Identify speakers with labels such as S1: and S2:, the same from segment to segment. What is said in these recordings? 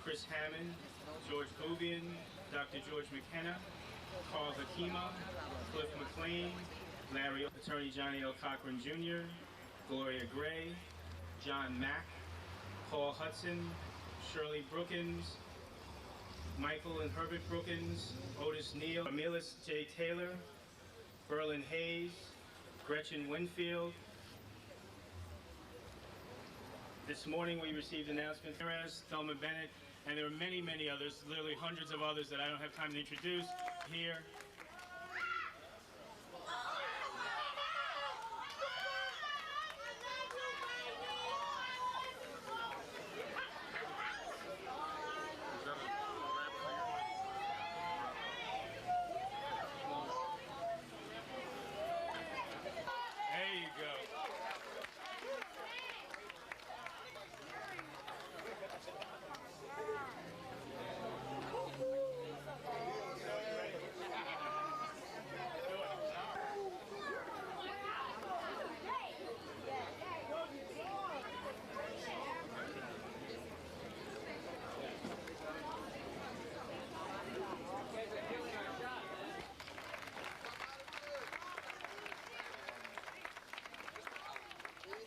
S1: Chris Hammond, George Obian, Dr. George McKenna, Carl Hakima, Cliff McLean, Larry Attorney Johnny L. Cochran Jr., Gloria Gray, John Mack, Paul Hudson, Shirley Brookins, Michael and Herbert Brookins, Otis Neal, Amelis J. Taylor, Berlin Hayes, Gretchen Winfield. This morning we received announcements from Thelma Bennett, and there are many, many others, literally hundreds of others that I don't have time to introduce here. There you go.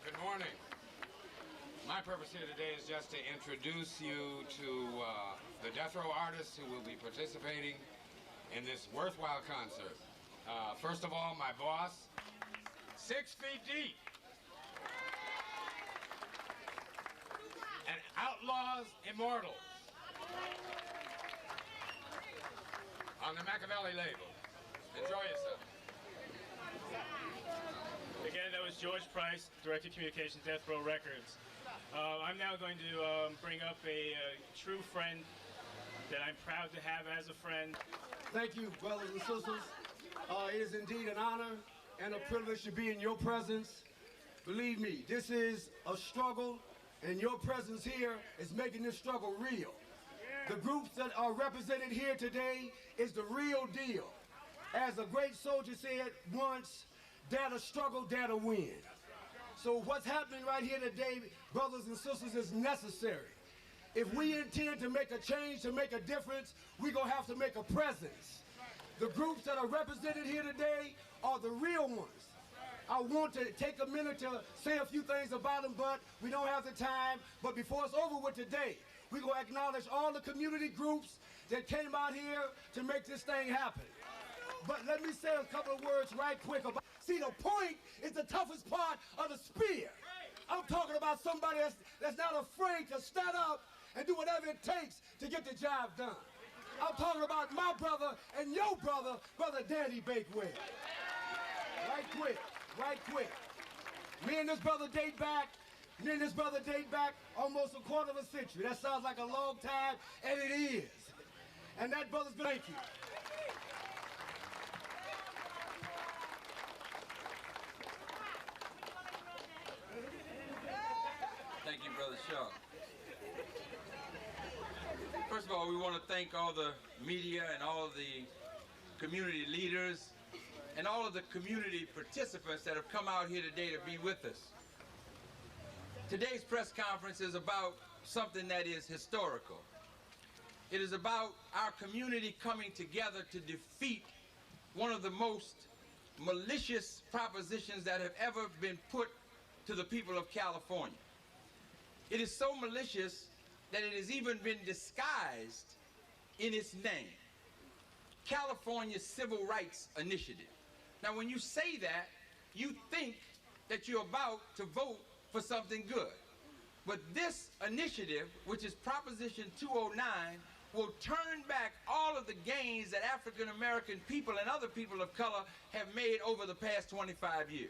S2: Good morning. My purpose here today is just to introduce you to the death row artists who will be participating in this worthwhile concert. First of all, my boss, 6 feet deep, and Outlaws Immortals on the Machiavelli label. Enjoy yourself.
S1: Again, that was George Price, Director of Communications, Death Row Records. I'm now going to bring up a true friend that I'm proud to have as a friend.
S3: Thank you, brothers and sisters. It is indeed an honor and a privilege to be in your presence. Believe me, this is a struggle, and your presence here is making this struggle real. The groups that are represented here today is the real deal. As a great soldier said once, dare to struggle, dare to win. So what's happening right here today, brothers and sisters, is necessary. If we intend to make a change, to make a difference, we're going to have to make a presence. The groups that are represented here today are the real ones. I want to take a minute to say a few things about them, but we don't have the time. But before it's over with today, we're going to acknowledge all the community groups that came out here to make this thing happen. But let me say a couple of words right quick about. See, the point is the toughest part of the spear. I'm talking about somebody that's not afraid to stand up and do whatever it takes to get the job done. I'm talking about my brother and your brother, Brother Danny Bakewell. Right quick. Me and this brother date back almost a quarter of a century. That sounds like a long time, and it is. And that brother's been, thank you.
S4: Thank you, Brother Shaw. First of all, we want to thank all the media and all of the community leaders and all of the community participants that have come out here today to be with us. Today's press conference is about something that is historical. It is about our community coming together to defeat one of the most malicious propositions that have ever been put to the people of California. It is so malicious that it has even been disguised in its name. California Civil Rights Initiative. Now when you say that, you think that you're about to vote for something good. But this initiative, which is Proposition 209, will turn back all of the gains that African American people and other people of color have made over the past 25 years.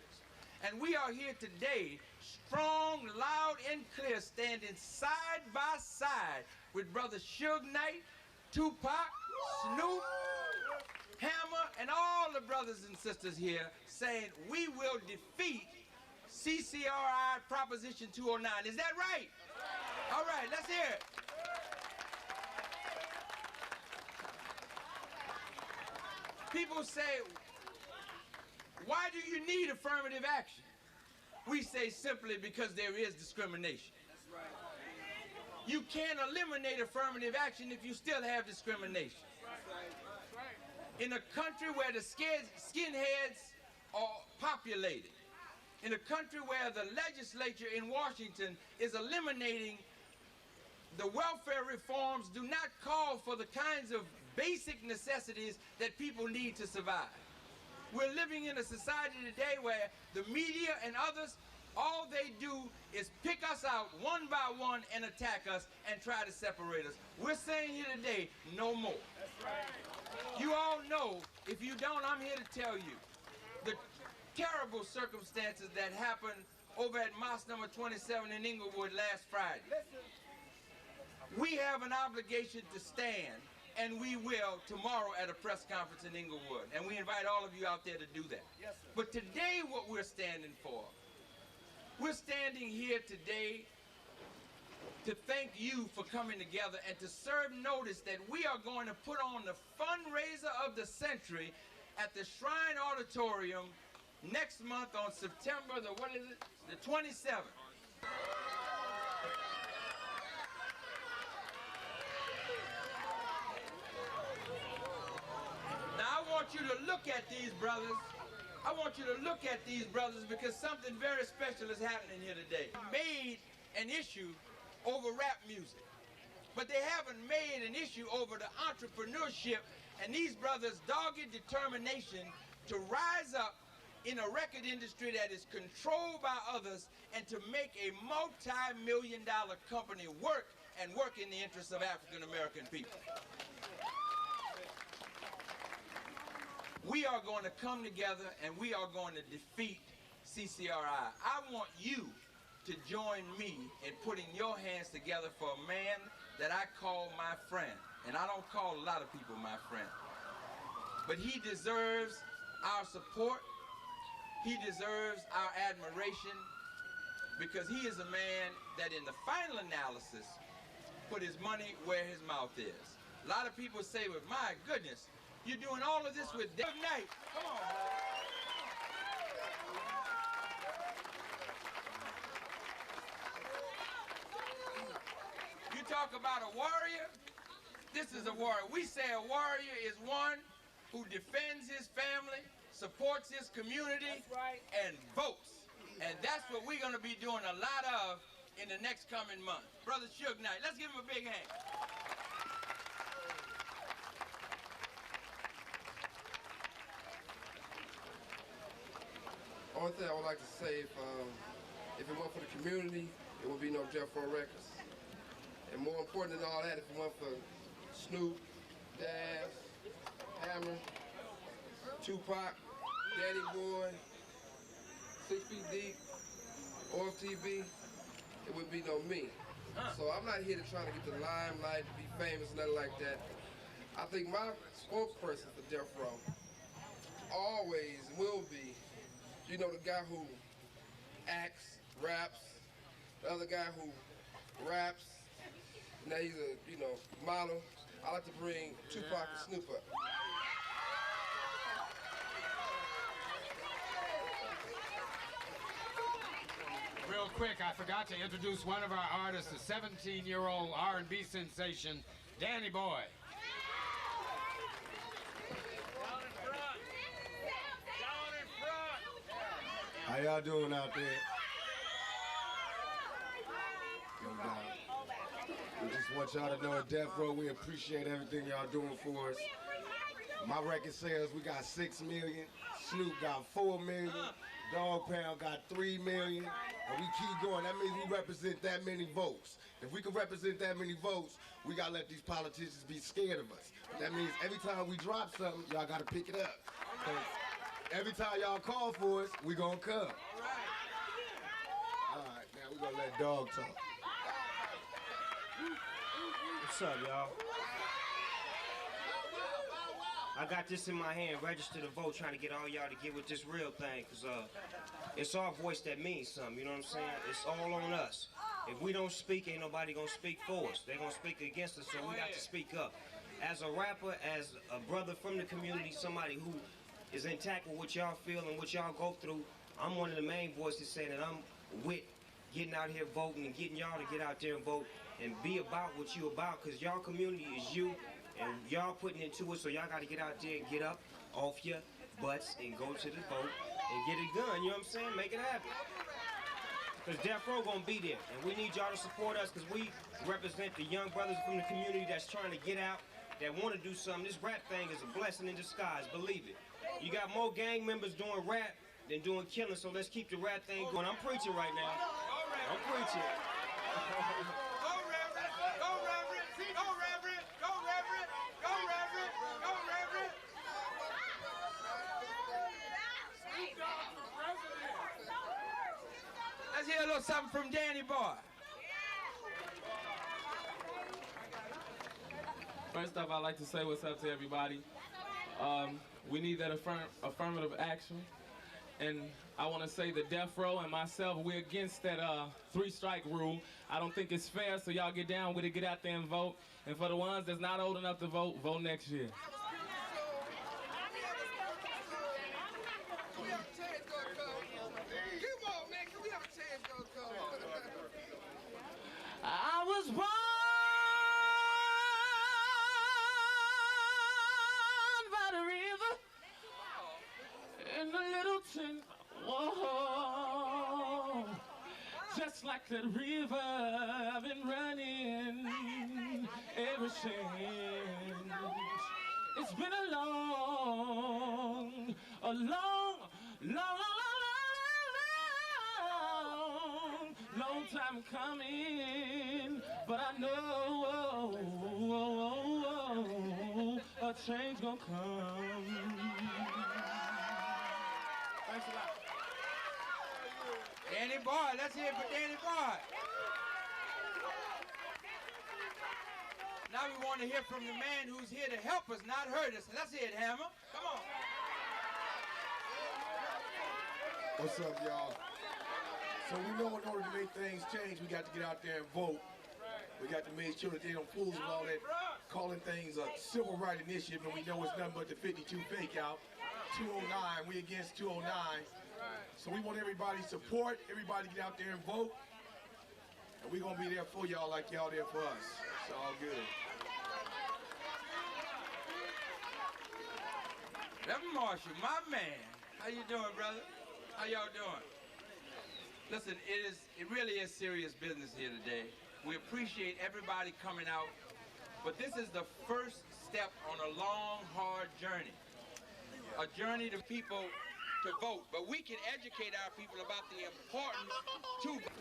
S4: And we are here today, strong, loud, and clear, standing side by side with Brother Suge Knight, Tupac, Snoop, Hammer, and all the brothers and sisters here, saying we will defeat CCRI Proposition 209. Is that right? All right, let's hear it. People say, why do you need affirmative action? We say simply because there is discrimination. You can't eliminate affirmative action if you still have discrimination. In a country where the skinheads are populated, in a country where the legislature in Washington is eliminating the welfare reforms, do not call for the kinds of basic necessities that people need to survive. We're living in a society today where the media and others, all they do is pick us out one by one and attack us and try to separate us. We're saying here today, no more. That's right. You all know, if you don't, I'm here to tell you, the terrible circumstances that happened over at Mosque number 27 in Inglewood last Friday. We have an obligation to stand, and we will tomorrow at a press conference in Inglewood. And we invite all of you out there to do that. Yes, sir. But today, what we're standing for, we're standing here today to thank you for coming together and to serve notice that we are going to put on the fundraiser of the century at the Shrine Auditorium next month on September the 27th. Now I want you to look at these brothers. I want you to look at these brothers because something very special is happening here today. Made an issue over rap music, but they haven't made an issue over the entrepreneurship and these brothers' dogged determination to rise up in a record industry that is controlled by others and to make a multi-million-dollar company work and work in the interests of African American people. We are going to come together and we are going to defeat CCRI. I want you to join me in putting your hands together for a man that I call my friend. And I don't call a lot of people my friend. But he deserves our support. He deserves our admiration because he is a man that in the final analysis put his money where his mouth is. A lot of people say, well, my goodness, you're doing all of this with Dave Knight. Come on, man. You talk about a warrior. This is a warrior. We say a warrior is one who defends his family, supports his community, and votes. And that's what we're going to be doing a lot of in the next coming month. Brother SUGE Knight, let's give him a big hand.
S5: Only thing I would like to say, if it weren't for the community, it would be no Death Row Records. And more important than all that, if it weren't for Snoop, Daz, Hammer, Tupac, Daddy Boy, 6 Feet Deep, OFTV, it would be no me. So I'm not here to try to get the limelight, to be famous, nothing like that. I think my spokesperson for Death Row always will be, you know, the guy who acts, raps, the other guy who raps, now he's a, you know, model. I like to bring Tupac and Snoop up.
S2: Real quick, I forgot to introduce one of our artists, the 17-year-old R&B sensation, Danny Boy.
S3: How y'all doing out there? We just want y'all to know at Death Row, we appreciate everything y'all doing for us. My record sales, we got 6 million. Snoop got 4 million. Dog Pound got 3 million. And we keep going. That means we represent that many votes. If we can represent that many votes, we gotta let these politicians be scared of us. That means every time we drop something, y'all gotta pick it up. Every time y'all call for us, we gonna come. All right, now we gonna let Dog talk.
S6: What's up, y'all? I got this in my hand, register to vote, trying to get all y'all to get with this real thing, because it's our voice that means something, you know what I'm saying? It's all on us. If we don't speak, ain't nobody gonna speak for us. They're gonna speak against us, so we got to speak up. As a rapper, as a brother from the community, somebody who is intact with what y'all feel and what y'all go through, I'm one of the main voices saying that I'm with getting out here voting and getting y'all to get out there and vote and be about what you about, because y'all community is you, and y'all putting into it, so y'all got to get out there and get up off your butts and go to the vote and get it done, you know what I'm saying? Make it happen. Because Death Row gonna be there, and we need y'all to support us, because we represent the young brothers from the community that's trying to get out, that want to do something. This rap thing is a blessing in disguise, believe it. You got more gang members doing rap than doing killing, so let's keep the rap thing going. I'm preaching right now. I'm preaching.
S4: Go Reverend! Go Reverend! Go Reverend! Go Reverend! Go Reverend! Go Reverend! Let's hear a little something from Danny Boy.
S7: First off, I'd like to say what's up to everybody. We need that affirmative action. And I want to say the Death Row and myself, we're against that 3-strike rule. I don't think it's fair, so y'all get down with it, get out there and vote. And for the ones that's not old enough to vote, vote next year. I was born by the river in a little tin. Whoa, just like that river, I've been running ever since. It's been a long, long time coming, but I know a change gonna come. Thanks a lot.
S4: Danny Boy, let's hear it for Danny Boy. Now we want to hear from the man who's here to help us, not hurt us. Let's hear it, Hammer. Come on.
S3: What's up, y'all? So we know in order to make things change, we got to get out there and vote. We got to make sure that they don't fool us with all that calling things a civil rights initiative, and we know it's nothing but the 52 fake out. 209, we against 209. So we want everybody's support, everybody get out there and vote. And we're gonna be there for y'all like y'all there for us. It's all good.
S4: Reverend Marshall, my man. How you doing, brother? How y'all doing? Listen, it really is serious business here today. We appreciate everybody coming out, but this is the first step on a long, hard journey. A journey to people to vote, but we can educate our people about the importance to vote.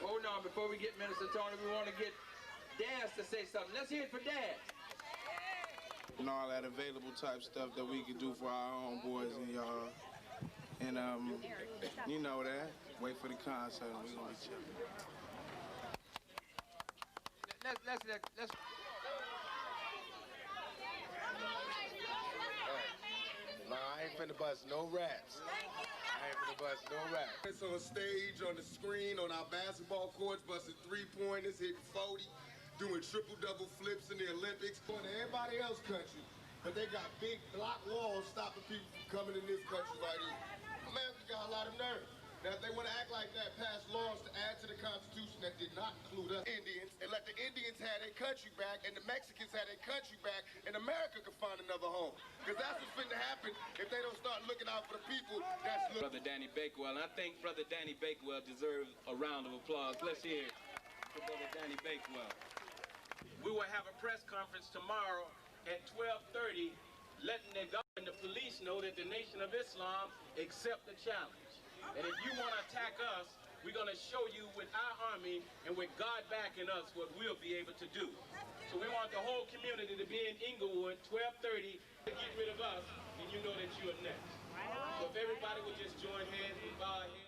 S4: Hold on, before we get Minister Tony, we want to get Daz to say something. Let's hear it for Daz.
S8: And all that available type stuff that we could do for our own boys and y'all. And you know that. Wait for the concert and we're gonna be chilling.
S4: Let's
S9: No, I ain't finna bust no raps. I ain't finna bust no raps.
S10: It's on stage, on the screen, on our basketball courts, busting 3-pointers, hitting 40, doing triple-double flips in the Olympics. Going to everybody else's country, but they got big block walls stopping people from coming in this country right here. America got a lot of nerve. Now, if they want to act like that, pass laws to add to the Constitution that did not include us Indians, and let the Indians have their country back, and the Mexicans have their country back, and America can find another home. Because that's what's finna happen if they don't start looking out for the people that's looking.
S7: Brother Danny Bakewell, and I think Brother Danny Bakewell deserves a round of applause. Let's hear it for Brother Danny Bakewell. We will have a press conference tomorrow at 12:30, letting the government and the police know that the Nation of Islam accept the challenge. And if you want to attack us, we're going to show you with our army and with God backing us what we'll be able to do. So we want the whole community to be in Inglewood, 12:30, to get rid of us, and you know that you are next. So if everybody would just join hands and bow our heads.